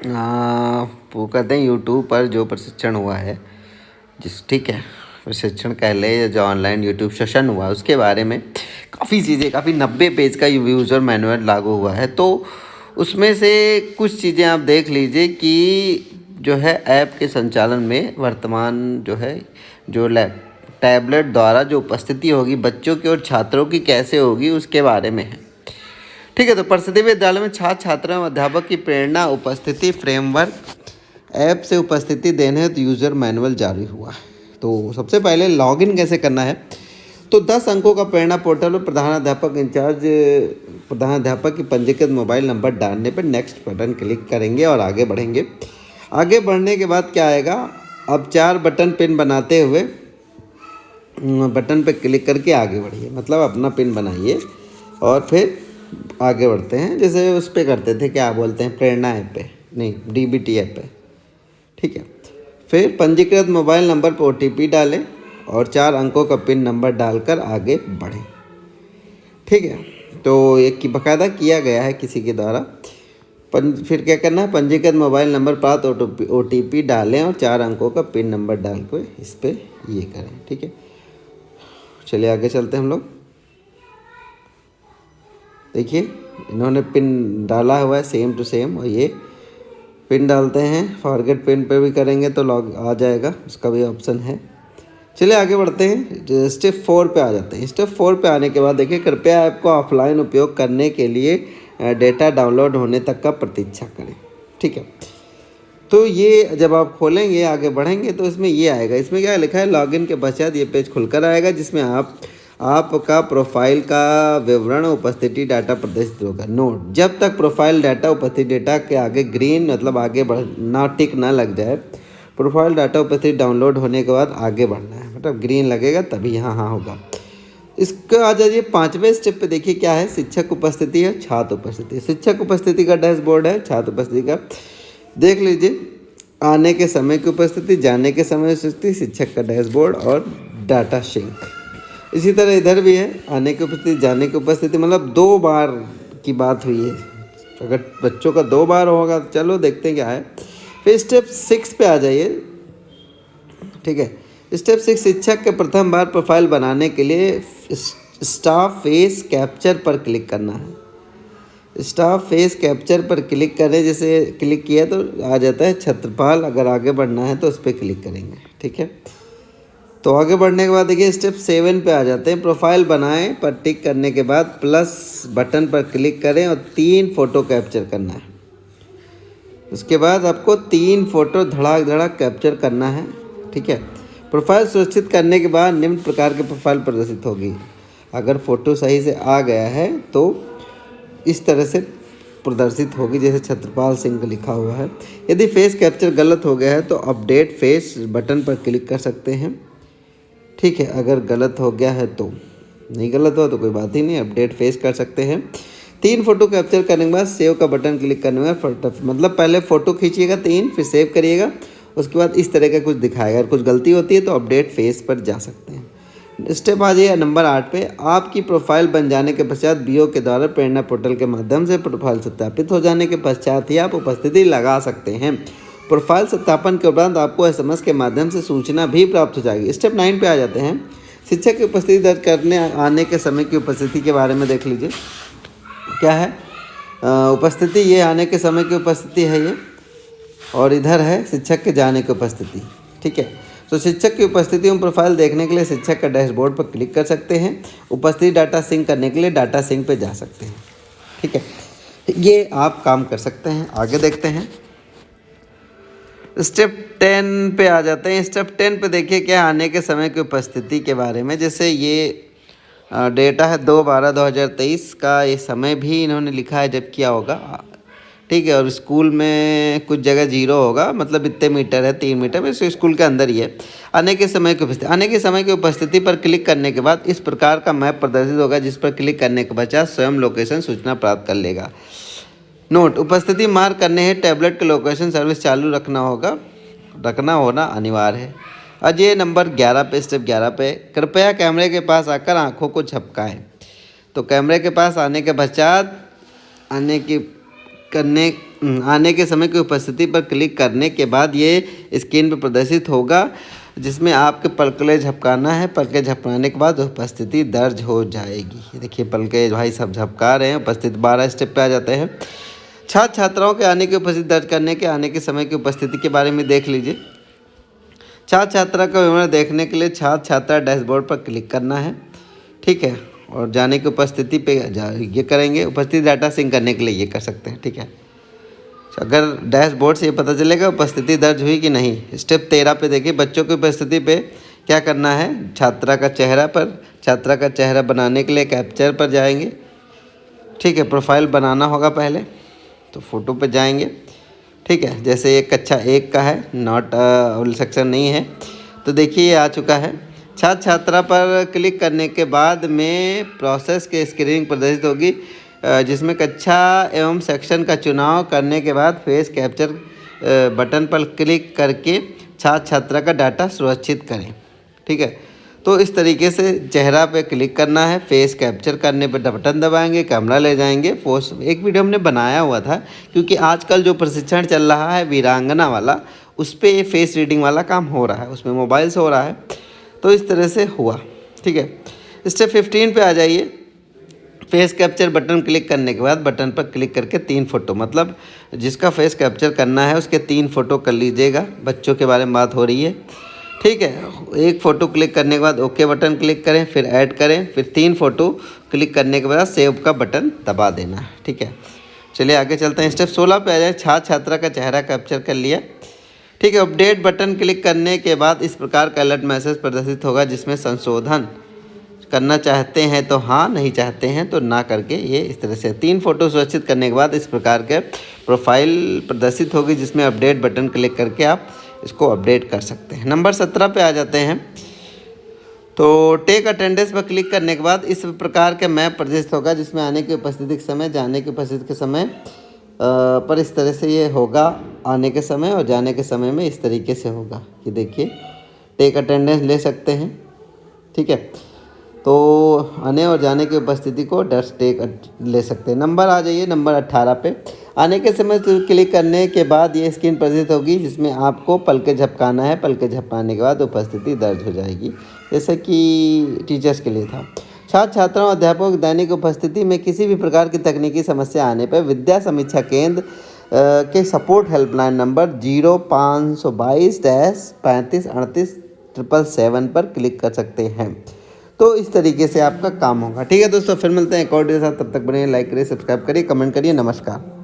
वो कहते हैं यूट्यूब पर जो प्रशिक्षण हुआ है, ठीक है, प्रशिक्षण कह ले या जो ऑनलाइन यूट्यूब सेशन हुआ उसके बारे में काफ़ी चीज़ें, काफ़ी 90 पेज का यूज़र मैनुअल लागू हुआ है। तो उसमें से कुछ चीज़ें आप देख लीजिए कि जो है ऐप के संचालन में वर्तमान जो है जो टैबलेट द्वारा जो उपस्थिति होगी बच्चों की और छात्रों की कैसे होगी उसके बारे में है। ठीक है, तो परिषदीय विद्यालय में छात्र छात्राओं एवं अध्यापक की प्रेरणा उपस्थिति फ्रेमवर्क ऐप से उपस्थिति देने हेतु यूज़र मैनुअल जारी हुआ है। तो सबसे पहले लॉगिन कैसे करना है, तो 10 अंकों का प्रेरणा पोर्टल पर प्रधानाध्यापक की पंजीकृत मोबाइल नंबर डालने पर नेक्स्ट बटन क्लिक करेंगे और आगे बढ़ेंगे। आगे बढ़ने के बाद क्या आएगा, अब 4 बटन पिन बनाते हुए बटन पर क्लिक करके आगे बढ़िए, मतलब अपना पिन बनाइए और फिर आगे बढ़ते हैं। जैसे उस पर करते थे, क्या बोलते हैं, प्रेरणा ऐप पे, नहीं डीबीटी ऐप पे। ठीक है, फिर पंजीकृत मोबाइल नंबर पर OTP डालें और 4 अंकों का पिन नंबर डालकर आगे बढ़ें। ठीक है, तो एक की बाकायदा किया गया है किसी के द्वारा। फिर क्या करना है, पंजीकृत मोबाइल नंबर प्राप्त OTP डालें और 4 अंकों का पिन नंबर डाल कर इस पर ये करें। ठीक है, चलिए आगे चलते हैं हम लोग। देखिए इन्होंने पिन डाला हुआ है सेम टू सेम, और ये पिन डालते हैं, फॉरगेट पिन पे भी करेंगे तो लॉग आ जाएगा, उसका भी ऑप्शन है। चलिए आगे बढ़ते हैं, स्टेप 4 पे आ जाते हैं। स्टेप 4 पे आने के बाद देखिए, कृपया ऐप को ऑफलाइन उपयोग करने के लिए डेटा डाउनलोड होने तक का प्रतीक्षा करें। ठीक है, तो ये जब आप खोलेंगे आगे बढ़ेंगे तो इसमें ये आएगा, इसमें क्या लिखा है, लॉगिन के पश्चात ये पेज खुलकर आएगा जिसमें आपका प्रोफाइल का विवरण उपस्थिति डाटा प्रदर्शित होगा। नोट, जब तक प्रोफाइल डाटा उपस्थिति डाटा के आगे ग्रीन मतलब आगे बढ़ना टिक ना लग जाए, प्रोफाइल डाटा उपस्थिति डाउनलोड होने के बाद आगे बढ़ना है, मतलब ग्रीन लगेगा तभी हाँ होगा। इसका आ जाइए 5वें स्टेप पे, देखिए क्या है, शिक्षक उपस्थिति है, छात्र उपस्थिति। शिक्षक उपस्थिति का डैशबोर्ड है, छात्र उपस्थिति का देख लीजिए, आने के समय की उपस्थिति, जाने के समय की उपस्थिति, शिक्षक का डैशबोर्ड और डाटा सिंक। इसी तरह इधर भी है, आने की उपस्थिति, जाने की उपस्थिति, मतलब 2 बार की बात हुई है। अगर बच्चों का 2 बार होगा, चलो देखते हैं क्या है। फिर स्टेप 6 पे आ जाइए। ठीक है, स्टेप 6, शिक्षक के प्रथम बार प्रोफाइल बनाने के लिए स्टाफ फेस कैप्चर पर क्लिक करना है। स्टाफ फेस कैप्चर पर क्लिक करें, जैसे क्लिक किया तो आ जाता है छत्रपाल, अगर आगे बढ़ना है तो उस पर क्लिक करेंगे। ठीक है, तो आगे बढ़ने के बाद देखिए स्टेप 7 पे आ जाते हैं। प्रोफाइल बनाएं पर टिक करने के बाद प्लस बटन पर क्लिक करें और 3 फ़ोटो कैप्चर करना है। उसके बाद आपको 3 फ़ोटो धड़ाक धड़ाक कैप्चर करना है। ठीक है, प्रोफाइल सुरक्षित करने के बाद निम्न प्रकार की प्रोफाइल प्रदर्शित होगी। अगर फ़ोटो सही से आ गया है तो इस तरह से प्रदर्शित होगी, जैसे छत्रपाल सिंह लिखा हुआ है। यदि फेस कैप्चर गलत हो गया है तो अपडेट फेस बटन पर क्लिक कर सकते हैं। ठीक है, अगर गलत हो गया है तो, नहीं गलत हुआ तो कोई बात ही नहीं, अपडेट फेस कर सकते हैं। 3 फ़ोटो कैप्चर करने के बाद सेव का बटन क्लिक करने में मतलब पहले फ़ोटो खींचिएगा 3, फिर सेव करिएगा, उसके बाद इस तरह का कुछ दिखाएगा। अगर कुछ गलती होती है तो अपडेट फेस पर जा सकते हैं। स्टेप आ जाइए नंबर 8 पे। आपकी प्रोफाइल बन जाने के पश्चात बीओ के द्वारा प्रेरणा पोर्टल के माध्यम से प्रोफाइल सत्यापित हो जाने के पश्चात ही आप उपस्थिति लगा सकते हैं। प्रोफाइल सत्यापन के उपरांत आपको SMS के माध्यम से सूचना भी प्राप्त हो जाएगी। स्टेप 9 पे आ जाते हैं। शिक्षक की उपस्थिति दर्ज करने आने के समय की उपस्थिति के बारे में देख लीजिए, क्या है उपस्थिति, ये आने के समय की उपस्थिति है ये, और इधर है शिक्षक के जाने की उपस्थिति। ठीक है, तो शिक्षक की उपस्थिति एवं प्रोफाइल देखने के लिए शिक्षक का डैशबोर्ड पर क्लिक कर सकते हैं। उपस्थिति डाटा सिंक करने के लिए डाटा सिंक पे जा सकते हैं। ठीक है, ये आप काम कर सकते हैं। आगे देखते हैं, स्टेप 10 पे आ जाते हैं। स्टेप 10 पे देखिए क्या, आने के समय की उपस्थिति के बारे में, जैसे ये डेटा है 2/12/2023 का, ये समय भी इन्होंने लिखा है जब किया होगा। ठीक है, और स्कूल में कुछ जगह 0 होगा, मतलब इतने मीटर है, 3 मीटर में, स्कूल के अंदर ही है। आने के समय की उपस्थिति, आने के समय की उपस्थिति पर क्लिक करने के बाद इस प्रकार का मैप प्रदर्शित होगा, जिस पर क्लिक करने के पश्चात स्वयं लोकेशन सूचना प्राप्त कर लेगा। नोट, उपस्थिति मार्क करने है टैबलेट के लोकेशन सर्विस चालू रखना होना अनिवार्य है। अजय नंबर 11 पे, स्टेप 11 पे, कृपया कैमरे के पास आकर आँखों को झपकाएं। तो कैमरे के पास आने के पश्चात आने के समय की उपस्थिति पर क्लिक करने के बाद ये स्क्रीन पर प्रदर्शित होगा, जिसमें आपके पलकें झपकाना है। पलकें झपकाने के बाद उपस्थिति दर्ज हो जाएगी। ये देखिए पलकें भाई सब झपका रहे हैं। उपस्थिति 12 स्टेप पे आ जाते हैं। छात्र छात्राओं के आने की उपस्थिति दर्ज करने के आने के समय की उपस्थिति के बारे में देख लीजिए। छात्र छात्रा का विवरण देखने के लिए छात्र छात्रा डैशबोर्ड पर क्लिक करना है, ठीक है। और जाने की उपस्थिति पे ये करेंगे। उपस्थिति डाटा सिंक करने के लिए ये कर सकते हैं, ठीक है। अगर डैशबोर्ड से ये पता चलेगा उपस्थिति दर्ज हुई कि नहीं। स्टेप 13 पे देखिए, बच्चों की उपस्थिति पे क्या करना है। छात्रा का चेहरा बनाने के लिए कैप्चर पर जाएंगे, ठीक है। प्रोफाइल बनाना होगा पहले, तो फ़ोटो पे जाएंगे, ठीक है। जैसे ये कक्षा 1 का है, नॉट सेक्शन नहीं है, तो देखिए ये आ चुका है। छात्र छात्रा पर क्लिक करने के बाद में प्रोसेस की स्क्रीनिंग प्रदर्शित होगी, जिसमें कक्षा एवं सेक्शन का चुनाव करने के बाद फेस कैप्चर बटन पर क्लिक करके छात्र छात्रा का डाटा सुरक्षित करें, ठीक है। तो इस तरीके से चेहरा पे क्लिक करना है, फेस कैप्चर करने पर बटन दबाएंगे, कैमरा ले जाएंगे। एक वीडियो हमने बनाया हुआ था, क्योंकि आजकल जो प्रशिक्षण चल रहा है वीरांगना वाला, उस पर ये फेस रीडिंग वाला काम हो रहा है, उसमें मोबाइल से हो रहा है। तो इस तरह से हुआ, ठीक है। स्टेप 15 पे आ जाइए। फेस कैप्चर बटन क्लिक करने के बाद बटन पर क्लिक करके 3 फ़ोटो, मतलब जिसका फेस कैप्चर करना है उसके 3 फ़ोटो कर लीजिएगा। बच्चों के बारे में बात हो रही है, ठीक है। एक फ़ोटो क्लिक करने के बाद ओके बटन क्लिक करें, फिर ऐड करें, फिर 3 फ़ोटो क्लिक करने के बाद सेव का बटन दबा देना है, ठीक है। चलिए आगे चलते हैं। स्टेप 16 पे आ जाए। छात्र छात्रा का चेहरा कैप्चर कर लिया, ठीक है। अपडेट बटन क्लिक करने के बाद इस प्रकार का अलर्ट मैसेज प्रदर्शित होगा, जिसमें संशोधन करना चाहते हैं तो हाँ, नहीं चाहते हैं तो ना करके ये इस तरह से 3 फ़ोटो सुरक्षित करने के बाद इस प्रकार के प्रोफाइल प्रदर्शित होगी, जिसमें अपडेट बटन क्लिक करके आप इसको अपडेट कर सकते हैं। नंबर 17 पे आ जाते हैं। तो टेक अटेंडेंस पर क्लिक करने के बाद इस प्रकार के मैप प्रदर्शित होगा, जिसमें आने की उपस्थिति के समय, जाने की उपस्थिति के समय पर इस तरह से ये होगा। आने के समय और जाने के समय में इस तरीके से होगा। ये देखिए टेक अटेंडेंस ले सकते हैं, ठीक है। तो आने और जाने की उपस्थिति को डस्ट टेक ले सकते हैं। नंबर आ जाइए नंबर 18 पे। आने के समय क्लिक करने के बाद ये स्क्रीन प्रदर्शित होगी, जिसमें आपको पलकें झपकाना है। पलकें झपकाने के बाद उपस्थिति दर्ज हो जाएगी, जैसे कि टीचर्स के लिए था। छात्र छात्राओं अध्यापकों की दैनिक उपस्थिति में किसी भी प्रकार की तकनीकी समस्या आने पर विद्या समीक्षा केंद्र के सपोर्ट हेल्पलाइन नंबर 0522-3538-777 पर क्लिक कर सकते हैं। तो इस तरीके से आपका काम होगा, ठीक है दोस्तों। फिर मिलते हैं एक और वीडियो के साथ, तब तक बने लाइक करिए, सब्सक्राइब करिए, कमेंट करिए। नमस्कार।